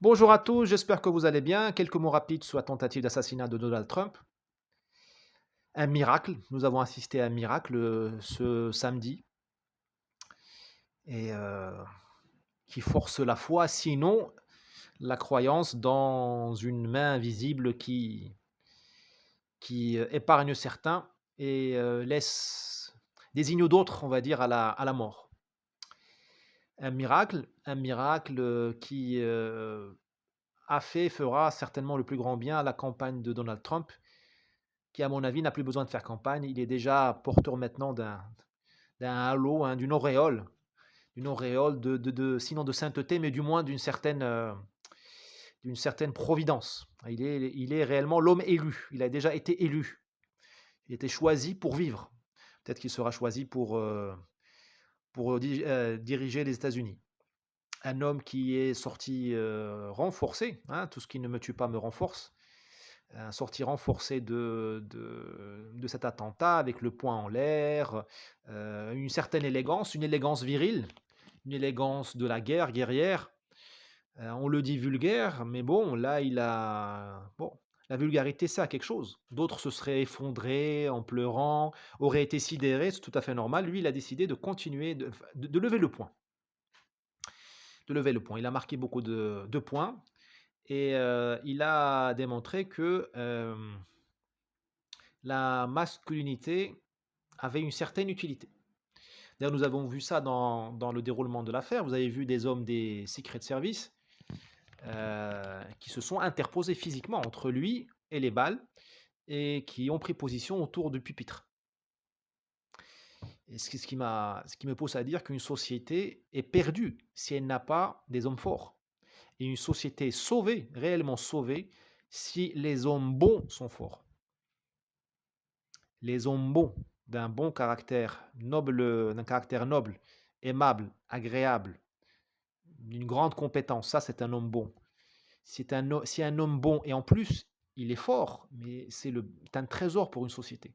Bonjour à tous, j'espère que vous allez bien. Quelques mots rapides sur la tentative d'assassinat de Donald Trump. Un miracle, nous avons assisté à un miracle ce samedi et qui force la foi, sinon la croyance dans une main invisible qui épargne certains et laisse désigne d'autres, on va dire, à la mort. Un miracle qui a fait, fera certainement le plus grand bien à la campagne de Donald Trump qui, à mon avis, n'a plus besoin de faire campagne. Il est déjà porteur maintenant d'un halo, hein, d'une auréole sinon de sainteté, mais du moins d'une certaine providence. Il est réellement l'homme élu. Il a déjà été élu. Il a été choisi pour vivre. Peut-être qu'il sera choisi pour diriger les États-Unis. Un homme qui est sorti renforcé, hein, tout ce qui ne me tue pas me renforce, sortie renforcée de cet attentat avec le poing en l'air, une certaine élégance, une élégance virile, une élégance de la guerre, guerrière. On le dit vulgaire, mais bon, là, bon, la vulgarité, ça a quelque chose. D'autres se seraient effondrés en pleurant, auraient été sidérés, c'est tout à fait normal. Lui, il a décidé de continuer, de lever le point. De lever le point. Il a marqué beaucoup de points et il a démontré que la masculinité avait une certaine utilité. D'ailleurs, nous avons vu ça dans le déroulement de l'affaire. Vous avez vu des hommes des Secret Service qui se sont interposés physiquement entre lui et les balles et qui ont pris position autour du pupitre. Et ce qui me pousse à dire qu'une société est perdue si elle n'a pas des hommes forts. Et une société est sauvée, réellement sauvée, si les hommes bons sont forts. Les hommes bons, d'un caractère noble, aimable, agréable, d'une grande compétence, ça c'est un homme bon. Si un homme bon, et en plus il est fort, mais c'est un trésor pour une société.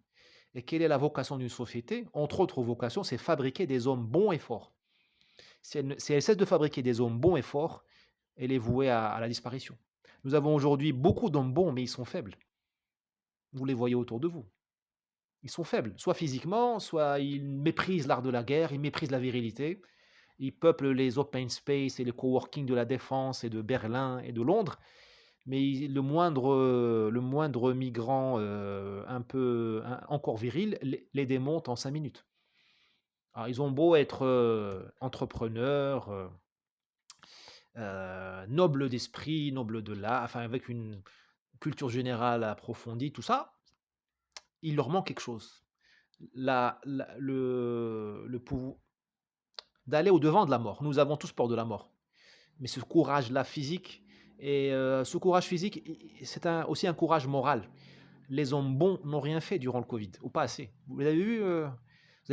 Et quelle est la vocation d'une société? Entre autres vocations, c'est fabriquer des hommes bons et forts. Si elle cesse de fabriquer des hommes bons et forts, elle est vouée à la disparition. Nous avons aujourd'hui beaucoup d'hommes bons, mais ils sont faibles. Vous les voyez autour de vous. Ils sont faibles, soit physiquement, soit ils méprisent l'art de la guerre, ils méprisent la virilité. Ils peuplent les open space et les coworking de la Défense et de Berlin et de Londres, mais le moindre migrant un peu encore viril les démonte en 5 minutes. Alors, ils ont beau être entrepreneurs, nobles d'esprit, nobles de l'âme, enfin avec une culture générale approfondie, tout ça, il leur manque quelque chose. Le pouvoir d'aller au-devant de la mort. Nous avons tous peur de la mort. Mais ce courage-là physique, et ce courage physique, aussi un courage moral. Les hommes bons n'ont rien fait durant le Covid, ou pas assez. Vous avez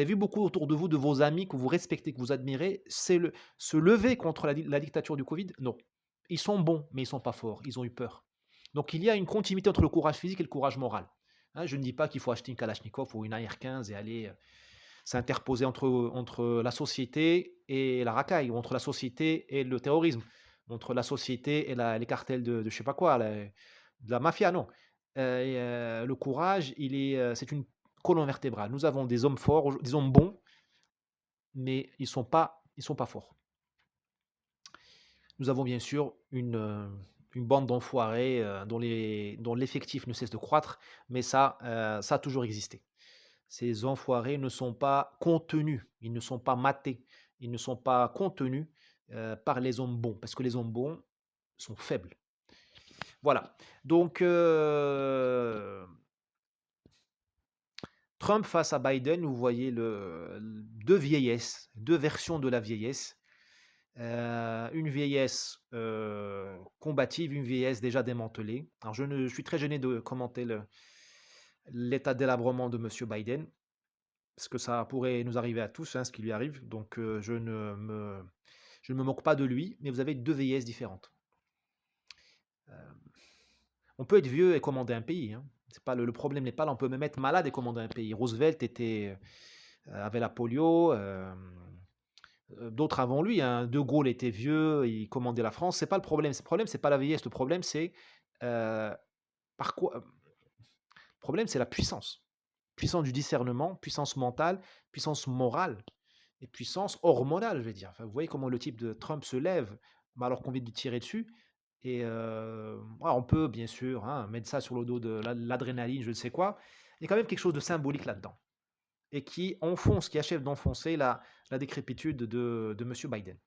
vu beaucoup autour de vous, de vos amis que vous respectez, que vous admirez, se lever contre la dictature du Covid? Non. Ils sont bons, mais ils sont pas forts. Ils ont eu peur. Donc il y a une continuité entre le courage physique et le courage moral. Hein, je ne dis pas qu'il faut acheter une Kalachnikov ou une AR-15 et aller s'interposer entre la société et la racaille, ou entre la société et le terrorisme, entre la société et les cartels de je sais pas quoi, de la mafia, non. Le courage, c'est une colonne vertébrale. Nous avons des hommes forts, des hommes bons, mais ils sont pas forts. Nous avons bien sûr une bande d'enfoirés dont l'effectif ne cesse de croître, mais ça a toujours existé. Ces enfoirés ne sont pas contenus, ils ne sont pas matés, ils ne sont pas contenus par les hommes bons, parce que les hommes bons sont faibles. Voilà. Donc, Trump face à Biden, vous voyez deux vieillesses, deux versions de la vieillesse. Une vieillesse combative, une vieillesse déjà démantelée. Alors, je suis très gêné de commenter l'état délabrement de Monsieur Biden, parce que ça pourrait nous arriver à tous, hein, ce qui lui arrive. Donc, je ne me moque pas de lui, mais vous avez deux vieillesses différentes. On peut être vieux et commander un pays, hein. C'est pas le problème n'est pas là. On peut même être malade et commander un pays. Roosevelt avait la polio. d'autres avant lui, hein. De Gaulle était vieux, il commandait la France. C'est pas le problème. Le problème, c'est pas la vieillesse. Le problème, c'est euh, par quoi. Le problème, c'est la puissance. Puissance du discernement, puissance mentale, puissance morale et puissance hormonale, je vais dire. Enfin, vous voyez comment le type de Trump se lève, mais alors qu'on vient de lui tirer dessus. Et on peut bien sûr, hein, mettre ça sur le dos de l'adrénaline, je ne sais quoi. Il y a quand même quelque chose de symbolique là-dedans et qui enfonce, qui achève d'enfoncer la décrépitude de M. Biden.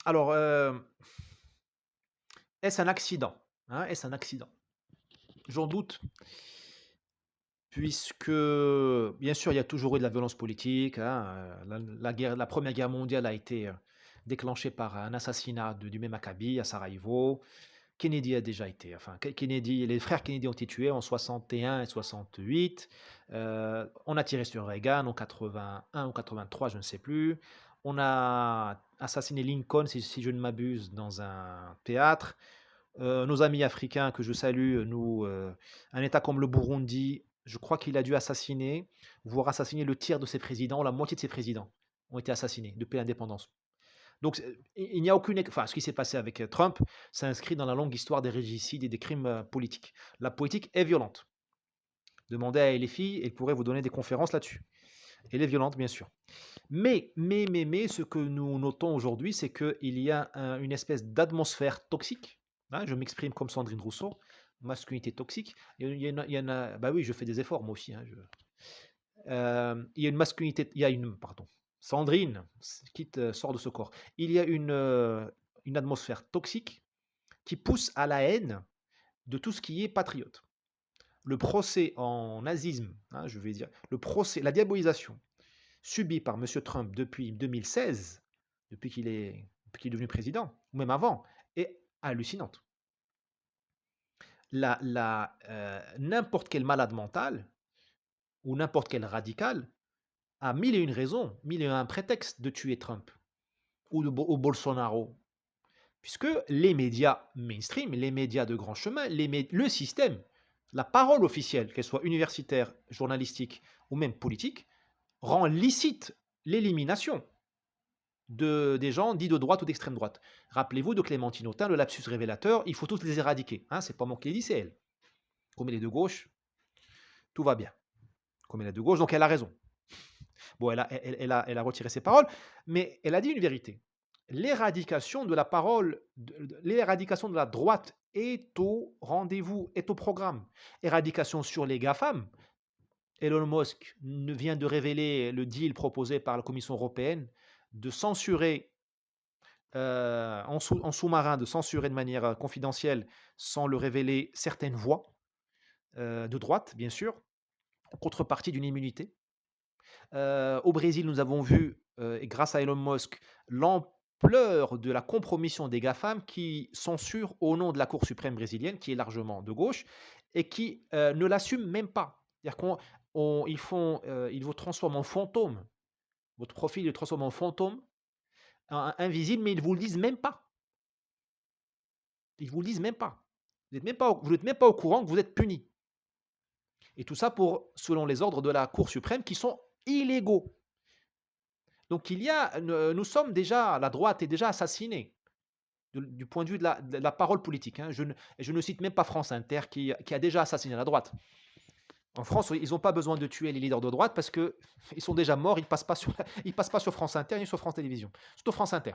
Alors, est-ce un accident, hein? Est-ce un accident? J'en doute, puisque, bien sûr, il y a toujours eu de la violence politique, hein. La Première Guerre mondiale a été déclenchée par un assassinat du même acabit à Sarajevo. Kennedy a déjà été, enfin, Kennedy, les frères Kennedy ont été tués en 61 et 68. On a tiré sur Reagan en 81 ou 83, je ne sais plus. On a assassiné Lincoln, si je ne m'abuse, dans un théâtre. Nos amis africains que je salue, un État comme le Burundi, je crois qu'il a dû assassiner, voire assassiner le tiers de ses présidents, la moitié de ses présidents ont été assassinés depuis l'indépendance. Donc, il n'y a aucune, enfin, ce qui s'est passé avec Trump s'inscrit dans la longue histoire des régicides et des crimes politiques. La politique est violente. Demandez à LFI, elle pourrait vous donner des conférences là-dessus. Elle est violente, bien sûr. Mais, ce que nous notons aujourd'hui, c'est qu'il y a une espèce d'atmosphère toxique, hein. Je m'exprime comme Sandrine Rousseau, masculinité toxique. Bah oui, je fais des efforts, moi aussi, hein, il y a une masculinité, il y a une, pardon, Sandrine sort de ce corps. Il y a une atmosphère toxique qui pousse à la haine de tout ce qui est patriote. Le procès en nazisme, hein, je vais dire, le procès, la diabolisation subie par M. Trump depuis 2016, depuis qu'il est devenu président, ou même avant, est hallucinante. N'importe quel malade mental ou n'importe quel radical a mille et une raisons, mille et un prétextes de tuer Trump ou Bolsonaro. Puisque les médias mainstream, les médias de grand chemin, le système, la parole officielle, qu'elle soit universitaire, journalistique ou même politique, rend licite l'élimination des gens dits de droite ou d'extrême droite. Rappelez-vous de Clémentine Autain, le lapsus révélateur, il faut tous les éradiquer. Hein, c'est pas moi qui l'ai dit, c'est elle. Comme elle est de gauche, tout va bien. Comme elle est de gauche, donc elle a raison. Bon, elle a retiré ses paroles, mais elle a dit une vérité. L'éradication de la parole, l'éradication de la droite est au rendez-vous, est au programme. Éradication sur les GAFAM. Elon Musk vient de révéler le deal proposé par la Commission européenne de censurer en sous-marin, de censurer de manière confidentielle, sans le révéler, certaines voix de droite, bien sûr, en contrepartie d'une immunité. Au Brésil, nous avons vu, et grâce à Elon Musk, l'ampleur de la compromission des GAFAM qui censurent au nom de la Cour suprême brésilienne, qui est largement de gauche, et qui ne l'assument même pas. C'est-à-dire qu'ils vous transforment en fantôme. Votre profil le transforme en fantôme, invisible, mais ils ne vous le disent même pas. Ils ne vous le disent même pas. Vous n'êtes même pas au courant que vous êtes puni. Et tout ça selon les ordres de la Cour suprême qui sont illégaux. Donc nous sommes déjà, la droite est déjà assassinée du point de vue de la parole politique, hein. Je ne cite même pas France Inter qui a déjà assassiné la droite. En France, ils n'ont pas besoin de tuer les leaders de droite parce qu'ils sont déjà morts, ils ne passent pas sur France Inter ni sur France Télévisions. Surtout France Inter.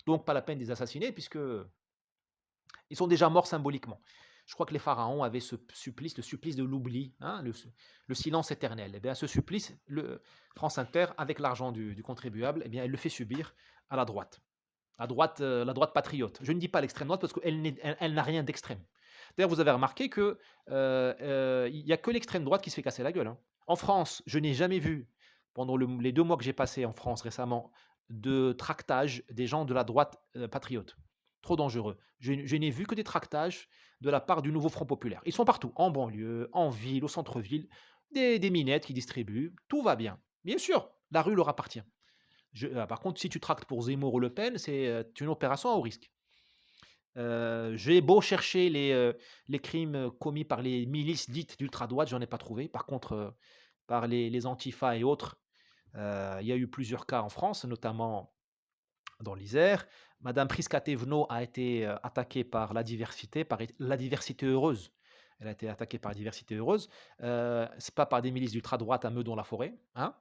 Donc pas la peine de les assassiner puisqu'ils sont déjà morts symboliquement. Je crois que les pharaons avaient ce supplice, le supplice de l'oubli, hein, le silence éternel. Eh bien, ce supplice, France Inter, avec l'argent du contribuable, eh bien, elle le fait subir à la droite. La droite patriote. Je ne dis pas l'extrême droite parce qu'elle n'a rien d'extrême. D'ailleurs, vous avez remarqué qu'il n'y a que l'extrême droite qui se fait casser la gueule, hein. En France, je n'ai jamais vu, pendant les 2 mois que j'ai passés en France récemment, de tractage des gens de la droite patriote. Trop dangereux. Je n'ai vu que des tractages de la part du nouveau Front populaire. Ils sont partout, en banlieue, en ville, au centre-ville, des minettes qui distribuent, tout va bien. Bien sûr, la rue leur appartient. Par contre, si tu tractes pour Zemmour ou Le Pen, c'est une opération à haut risque. J'ai beau chercher les crimes commis par les milices dites d'ultra-droite, j'en ai pas trouvé. Par contre, par les antifas et autres, Il y a eu plusieurs cas en France, notamment dans l'Isère. Madame Prisca Thévenot a été attaquée par la diversité, la diversité heureuse. Elle a été attaquée par la diversité heureuse. C'est pas par des milices d'ultra-droite à Meudon-la-Forêt, hein.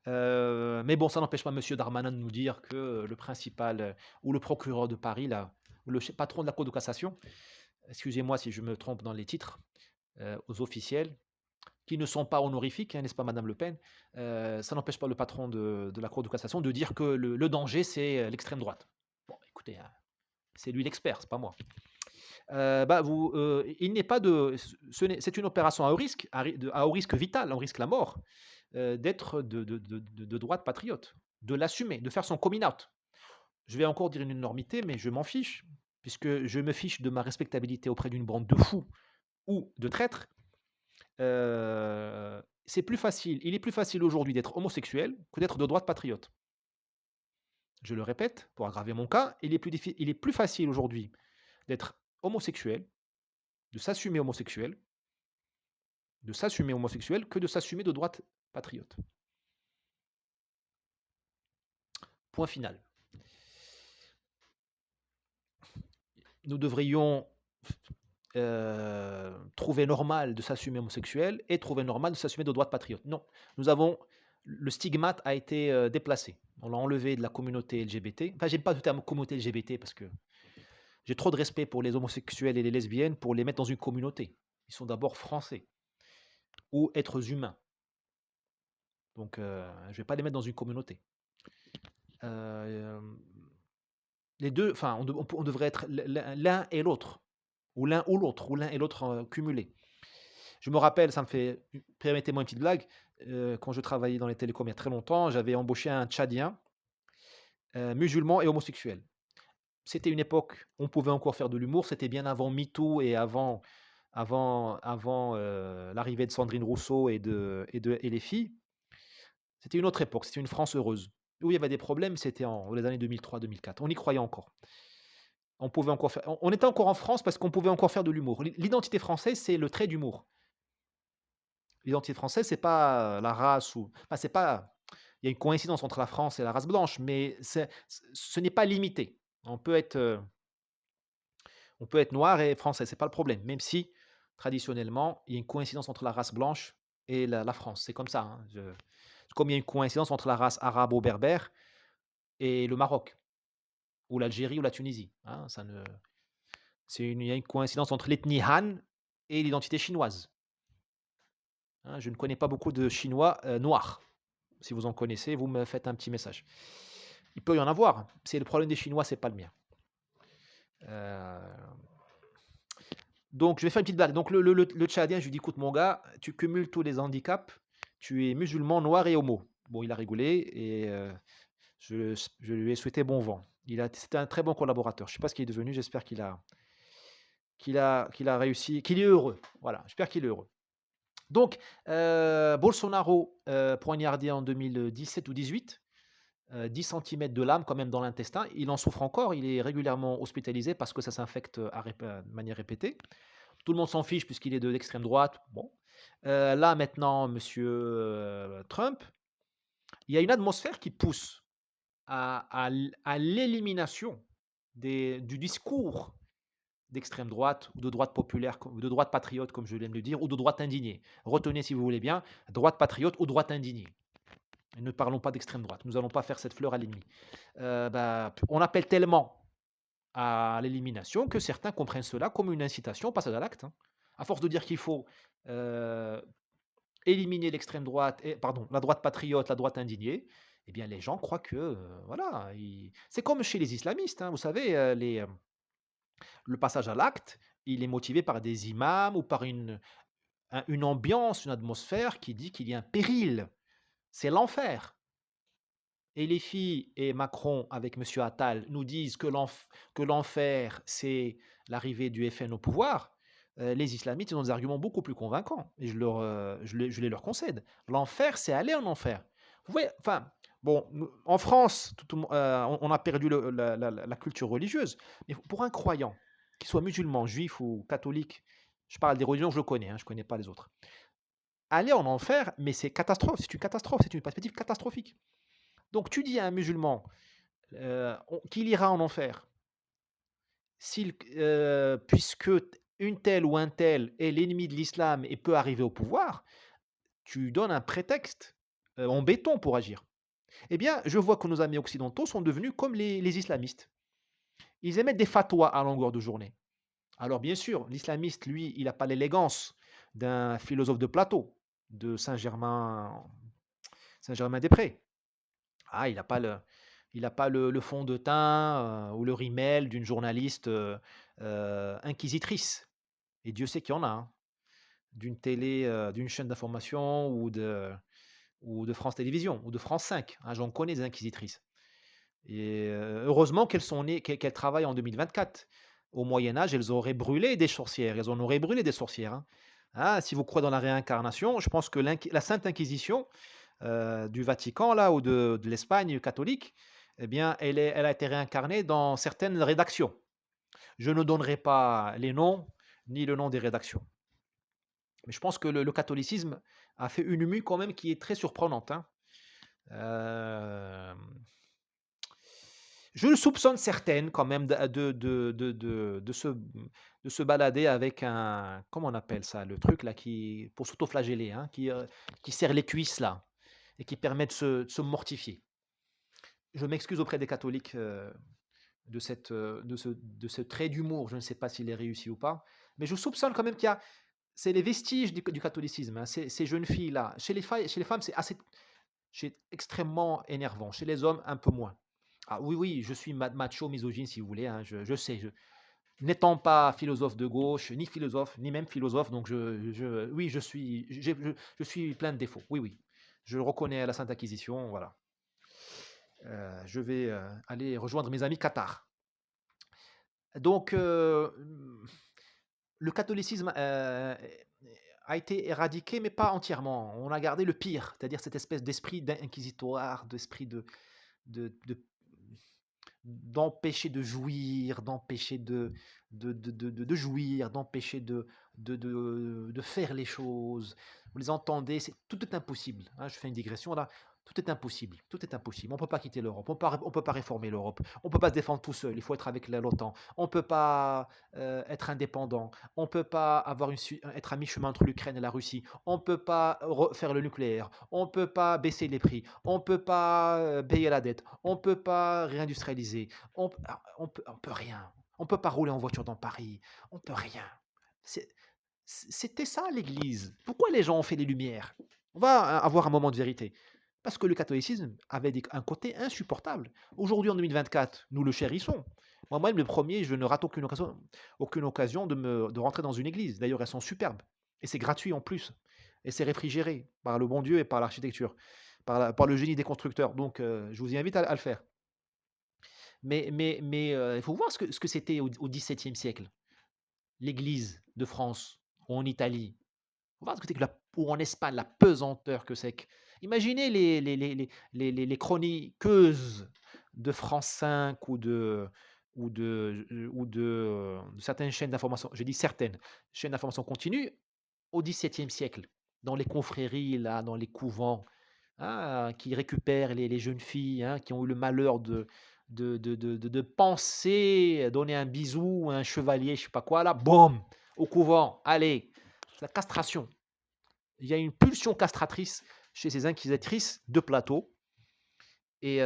Mais bon, ça n'empêche pas Monsieur Darmanin de nous dire que le principal, ou le procureur de Paris, là, ou le patron de la Cour de cassation, excusez-moi si je me trompe dans les titres, aux officiels, qui ne sont pas honorifiques, hein, n'est-ce pas, Madame Le Pen? Ça n'empêche pas le patron de la Cour de cassation de dire que le danger, c'est l'extrême droite. Bon, écoutez, hein, c'est lui l'expert, c'est pas moi. Il n'est pas de. C'est une opération à haut risque, à haut risque vital, à haut risque la mort, d'être de droite patriote, de l'assumer, de faire son coming out. Je vais encore dire une énormité, mais je m'en fiche, puisque je me fiche de ma respectabilité auprès d'une bande de fous ou de traîtres. C'est plus facile. Il est plus facile aujourd'hui d'être homosexuel que d'être de droite patriote. Je le répète, pour aggraver mon cas, il est plus facile aujourd'hui d'être homosexuel, de s'assumer homosexuel, que de s'assumer de droite patriote. Point final. Nous devrions trouver normal de s'assumer homosexuel et trouver normal de s'assumer de droite patriote. Non, le stigmate a été déplacé. On l'a enlevé de la communauté LGBT. Enfin, j'aime pas le terme communauté LGBT parce que j'ai trop de respect pour les homosexuels et les lesbiennes pour les mettre dans une communauté. Ils sont d'abord français ou êtres humains. Donc, je ne vais pas les mettre dans une communauté. Les deux, enfin, on devrait être l'un et l'autre, ou l'un ou l'autre, ou l'un et l'autre cumulés. Je me rappelle, permettez-moi une petite blague, quand je travaillais dans les télécoms il y a très longtemps, j'avais embauché un Tchadien, musulman et homosexuel. C'était une époque où on pouvait encore faire de l'humour, c'était bien avant MeToo et avant l'arrivée de Sandrine Rousseau et les filles. C'était une autre époque, c'était une France heureuse. Où il y avait des problèmes, c'était dans les années 2003-2004. On y croyait encore. On était encore en France parce qu'on pouvait encore faire de l'humour. L'identité française, c'est le trait d'humour. L'identité française, c'est pas la race ou enfin, c'est pas il y a une coïncidence entre la France et la race blanche, mais ce n'est pas limité. On peut être noir et français, c'est pas le problème, même si traditionnellement, il y a une coïncidence entre la race blanche et la France. C'est comme ça, hein. Comme il y a une coïncidence entre la race arabo-berbère et le Maroc, ou l'Algérie ou la Tunisie, hein, il y a une coïncidence entre l'ethnie Han et l'identité chinoise. Hein, je ne connais pas beaucoup de Chinois noirs. Si vous en connaissez, vous me faites un petit message. Il peut y en avoir. C'est le problème des Chinois, c'est pas le mien. Donc, je vais faire une petite blague. Donc, le Tchadien, je lui dis, écoute, mon gars, tu cumules tous les handicaps. Tu es musulman, noir et homo. Bon, il a rigolé et je lui ai souhaité bon vent. C'était un très bon collaborateur. Je ne sais pas ce qu'il est devenu. J'espère qu'il a réussi, qu'il est heureux. Voilà, j'espère qu'il est heureux. Donc, Bolsonaro poignardé en 2017 ou 2018, 10 cm de lame quand même dans l'intestin. Il en souffre encore, il est régulièrement hospitalisé parce que ça s'infecte de manière répétée. Tout le monde s'en fiche puisqu'il est de l'extrême droite. Bon. Là maintenant, monsieur Trump, il y a une atmosphère qui pousse à l'élimination du discours d'extrême droite ou de droite populaire, ou de droite patriote, comme je l'aime le dire, ou de droite indignée. Retenez, si vous voulez bien, droite patriote ou droite indignée. Et ne parlons pas d'extrême droite. Nous n'allons pas faire cette fleur à l'ennemi. On appelle tellement à l'élimination que certains comprennent cela comme une incitation au passage à l'acte. Hein. À force de dire qu'il faut éliminer l'extrême droite, la droite patriote, la droite indignée, eh bien les gens croient que, voilà, c'est comme chez les islamistes. Hein, vous savez, le passage à l'acte, il est motivé par des imams ou par une ambiance, une atmosphère qui dit qu'il y a un péril. C'est l'enfer. Et les filles et Macron avec M. Attal nous disent que l'enfer, c'est l'arrivée du FN au pouvoir. Les islamistes, ils ont des arguments beaucoup plus convaincants. Et je les leur concède. L'enfer, c'est aller en enfer. Vous voyez, enfin, bon, en France, on a perdu la culture religieuse. Mais pour un croyant, qu'il soit musulman, juif ou catholique, je parle des religions que je connais, hein, je ne connais pas les autres. aller en enfer, mais c'est une catastrophe, c'est une perspective catastrophique. Donc tu dis à un musulman, qu'il ira en enfer puisque une telle ou un tel est l'ennemi de l'islam et peut arriver au pouvoir, tu donnes un prétexte, en béton pour agir. Eh bien, je vois que nos amis occidentaux sont devenus comme les islamistes. Ils émettent des fatwas à longueur de journée. Alors bien sûr, l'islamiste, lui, il n'a pas l'élégance d'un philosophe de Plateau, de Saint-Germain-des-Prés. Ah, il n'a pas le fond de teint ou le rimel d'une journaliste inquisitrice. Et Dieu sait qu'il y en a, hein, d'une chaîne d'information ou de France Télévisions ou de France 5. Hein, j'en connais des inquisitrices. Et heureusement qu'elles travaillent en 2024. Au Moyen Âge, elles auraient brûlé des sorcières, elles en auraient brûlé des sorcières, hein. Ah, si vous croyez dans la réincarnation, je pense que la Sainte Inquisition, du Vatican là ou de l'Espagne catholique, eh bien, elle a été réincarnée dans certaines rédactions. Je ne donnerai pas les noms, ni le nom des rédactions. Mais je pense que le catholicisme a fait une mue quand même qui est très surprenante, hein. Hem Je le soupçonne certaines quand même de se balader avec un comment on appelle ça? Le truc là qui pour s'autoflageller, hein, qui serre les cuisses là et qui permet de se mortifier. Je m'excuse auprès des catholiques, de ce trait d'humour. Je ne sais pas s'il est réussi ou pas, mais je soupçonne quand même qu'il y a c'est les vestiges du catholicisme, hein, ces jeunes filles là. Chez les femmes, c'est extrêmement énervant. Chez les hommes, un peu moins. Ah oui, oui, je suis macho, misogyne, si vous voulez, hein, je sais. N'étant pas philosophe de gauche, ni philosophe, ni même philosophe, donc oui, je suis plein de défauts. Oui, oui. Je reconnais la Sainte Inquisition, voilà. Je vais aller rejoindre mes amis cathares. Donc, le catholicisme a été éradiqué, mais pas entièrement. On a gardé le pire, c'est-à-dire cette espèce d'esprit inquisitoire, d'esprit de d'empêcher de jouir, d'empêcher de jouir, d'empêcher de faire les choses. Vous les entendez, tout est impossible, hein, je fais une digression là. Tout est impossible, tout est impossible. On ne peut pas quitter l'Europe, on peut pas réformer l'Europe, on ne peut pas se défendre tout seul, il faut être avec l'OTAN, on ne peut pas être indépendant, on ne peut pas être à mi-chemin entre l'Ukraine et la Russie, on ne peut pas faire le nucléaire, on ne peut pas baisser les prix, on ne peut pas payer la dette, on ne peut pas réindustrialiser, on peut rien. On ne peut pas rouler en voiture dans Paris, on ne peut rien. C'est- C'était ça l'Église. Pourquoi les gens ont fait les Lumières? On va avoir un moment de vérité. Parce que le catholicisme avait un côté insupportable. Aujourd'hui, en 2024, nous le chérissons. Moi-même, le premier, je ne rate aucune occasion de rentrer dans une église. D'ailleurs, elles sont superbes. Et c'est gratuit en plus. Et c'est réfrigéré par le bon Dieu et par l'architecture, par le génie des constructeurs. Donc, je vous invite à le faire. Mais il faut voir ce que c'était au XVIIe siècle, l'église de France, ou en Italie. Faut voir ce que c'est que ou en Espagne, la pesanteur que c'est que imaginez les chroniqueuses de France 5 de certaines chaînes d'information, je dis certaines, chaînes d'information continue au XVIIe siècle, dans les confréries là, dans les couvents, hein, qui récupèrent les jeunes filles, hein, qui ont eu le malheur de penser donner un bisou à un chevalier, je sais pas quoi là, boum, au couvent, allez, la castration. Il y a une pulsion castratrice chez ces inquisitrices de plateau et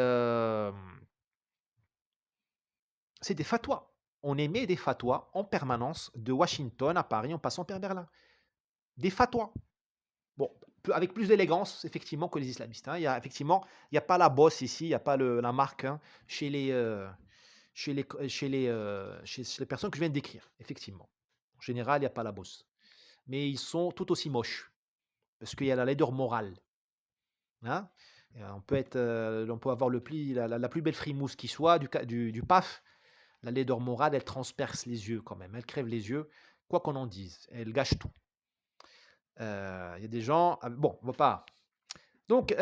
c'est des fatwas. On émet des fatwas en permanence de Washington à Paris en passant par Berlin. Des fatwas. Bon, avec plus d'élégance effectivement que les islamistes, hein. Il y a pas la bosse ici, il y a pas la marque, hein, chez les personnes que je viens de décrire, effectivement. En général, il y a pas la bosse. Mais ils sont tout aussi moches parce qu'il y a la laideur morale. Hein? On peut avoir la plus belle frimousse qui soit du PAF. La laideur morale, elle transperce les yeux quand même. Elle crève les yeux, quoi qu'on en dise. Elle gâche tout. Il y a des gens. Bon, on va pas. Donc,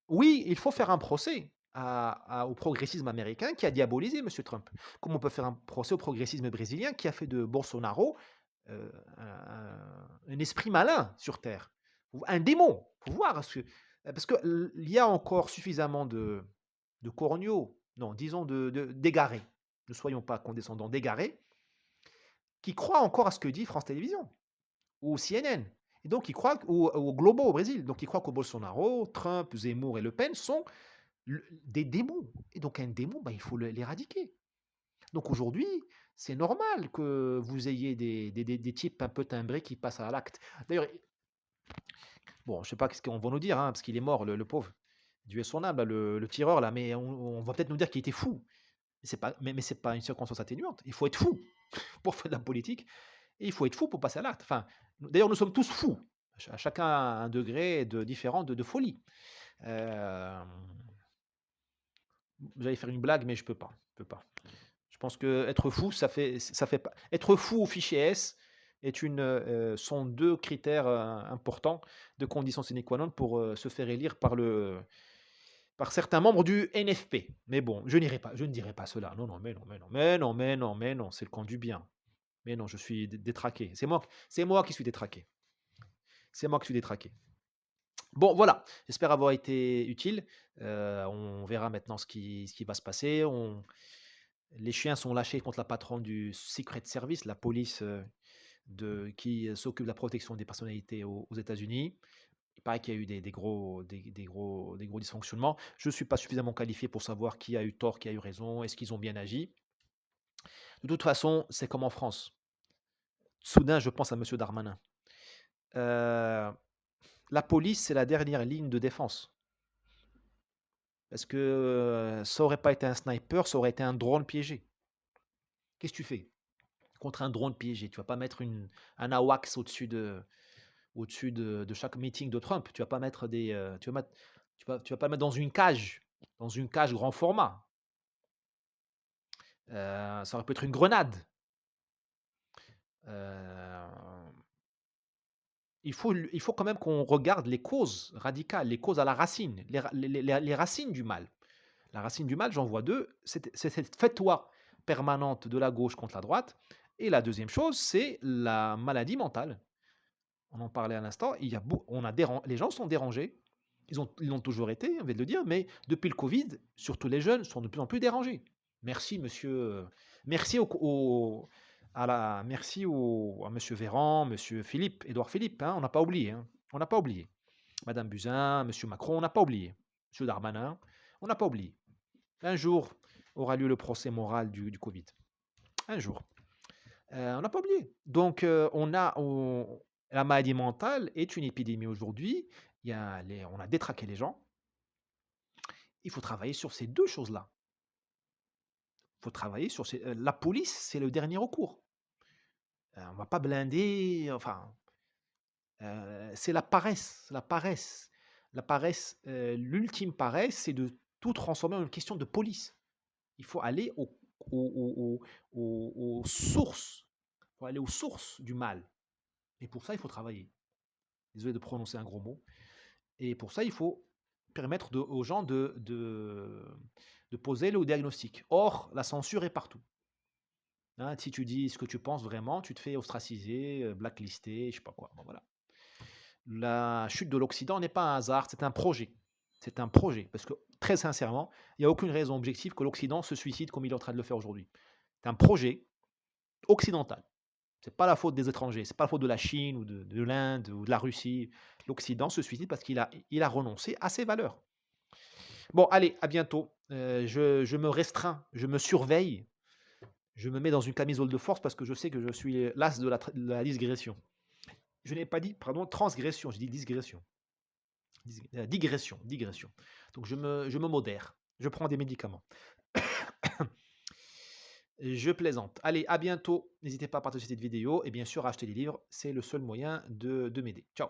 oui, il faut faire un procès au progressisme américain qui a diabolisé M. Trump. Comme on peut faire un procès au progressisme brésilien qui a fait de Bolsonaro un esprit malin sur Terre. Un démon, faut voir parce que il y a encore suffisamment de corneaux, non, disons d'égarés, ne soyons pas condescendants, d'égarés, qui croient encore à ce que dit France Télévisions ou CNN. Et donc ils croient au Globo au Brésil, donc ils croient que Bolsonaro, Trump, Zemmour et Le Pen sont des démons. Et donc un démon, bah, il faut l'éradiquer. Donc aujourd'hui, c'est normal que vous ayez des types un peu timbrés qui passent à l'acte. D'ailleurs, bon, je sais pas ce qu'on va nous dire, hein, parce qu'il est mort, le pauvre. Dieu est son âme, là, le tireur, là, mais on va peut-être nous dire qu'il était fou. Mais c'est pas une circonstance atténuante. Il faut être fou pour faire de la politique, et il faut être fou pour passer à l'acte. Enfin, d'ailleurs, nous sommes tous fous. Chacun a un degré différent de folie. Euh, J'allais faire une blague, mais je peux pas. Je peux pas. Je pense que être fou, ça fait pas. Être fou au fichier S sont deux critères importants de conditions sine qua non pour se faire élire par certains membres du NFP. Mais bon, je ne dirai pas cela. Non, non, mais non, mais non, mais non, mais non, mais non, c'est le camp du bien. Mais non, je suis détraqué. C'est moi qui suis détraqué. C'est moi qui suis détraqué. Bon, voilà, j'espère avoir été utile. On verra maintenant ce qui va se passer. Les chiens sont lâchés contre la patronne du Secret Service, la police qui s'occupe de la protection des personnalités aux États-Unis. Il paraît qu'il y a eu des gros dysfonctionnements. Je ne suis pas suffisamment qualifié pour savoir qui a eu tort, qui a eu raison, est-ce qu'ils ont bien agi. De toute façon, c'est comme en France. Soudain, je pense à M. Darmanin. Euh, la police, c'est la dernière ligne de défense. Parce que ça aurait pas été un sniper, ça aurait été un drone piégé. Qu'est-ce que tu fais contre un drone piégé? Tu vas pas mettre un AWACS au-dessus de chaque meeting de Trump. Tu vas pas mettre tu vas pas le mettre dans une cage grand format. Ça aurait pu être une grenade. Euh, il faut quand même qu'on regarde les causes radicales, les causes à la racine, les racines du mal. La racine du mal, j'en vois deux. C'est cette faitoire permanente de la gauche contre la droite. Et la deuxième chose, c'est la maladie mentale. On en parlait à l'instant. Les gens sont dérangés. Ils l'ont toujours été, on vient de le dire, mais depuis le Covid, surtout les jeunes, sont de plus en plus dérangés. Merci, monsieur. Merci à monsieur Véran, monsieur Philippe, Édouard Philippe. Hein, on n'a pas oublié. Hein, on n'a pas oublié. Madame Buzyn, monsieur Macron, on n'a pas oublié. Monsieur Darmanin, on n'a pas oublié. Un jour aura lieu le procès moral du Covid. Un jour. On n'a pas oublié. Donc, la maladie mentale est une épidémie aujourd'hui. On a détraqué les gens. Il faut travailler sur ces deux choses-là. Il faut travailler sur la police, c'est le dernier recours. On ne va pas blinder. Enfin, c'est la paresse. La paresse. La paresse, l'ultime paresse, c'est de tout transformer en une question de police. Il faut aller aux sources. Il faut aller aux sources du mal. Et pour ça, il faut travailler. Désolé de prononcer un gros mot. Et pour ça, il faut permettre aux gens de poser le diagnostic. Or, la censure est partout. Hein, si tu dis ce que tu penses vraiment, tu te fais ostraciser, blacklister, je sais pas quoi. Bon, voilà. La chute de l'Occident n'est pas un hasard, c'est un projet. C'est un projet. Parce que, très sincèrement, il n'y a aucune raison objective que l'Occident se suicide comme il est en train de le faire aujourd'hui. C'est un projet occidental. C'est pas la faute des étrangers, c'est pas la faute de la Chine ou de l'Inde ou de la Russie. L'Occident se suicide parce qu'il a renoncé à ses valeurs. Bon, allez, à bientôt. Je me restreins, je me surveille, je me mets dans une camisole de force parce que je sais que je suis l'as de la digression. Je n'ai pas dit, pardon, transgression, j'ai dit digression. Digression. Donc je me modère. Je prends des médicaments. Je plaisante. Allez, à bientôt. N'hésitez pas à partager cette vidéo et bien sûr à acheter des livres. C'est le seul moyen de m'aider. Ciao.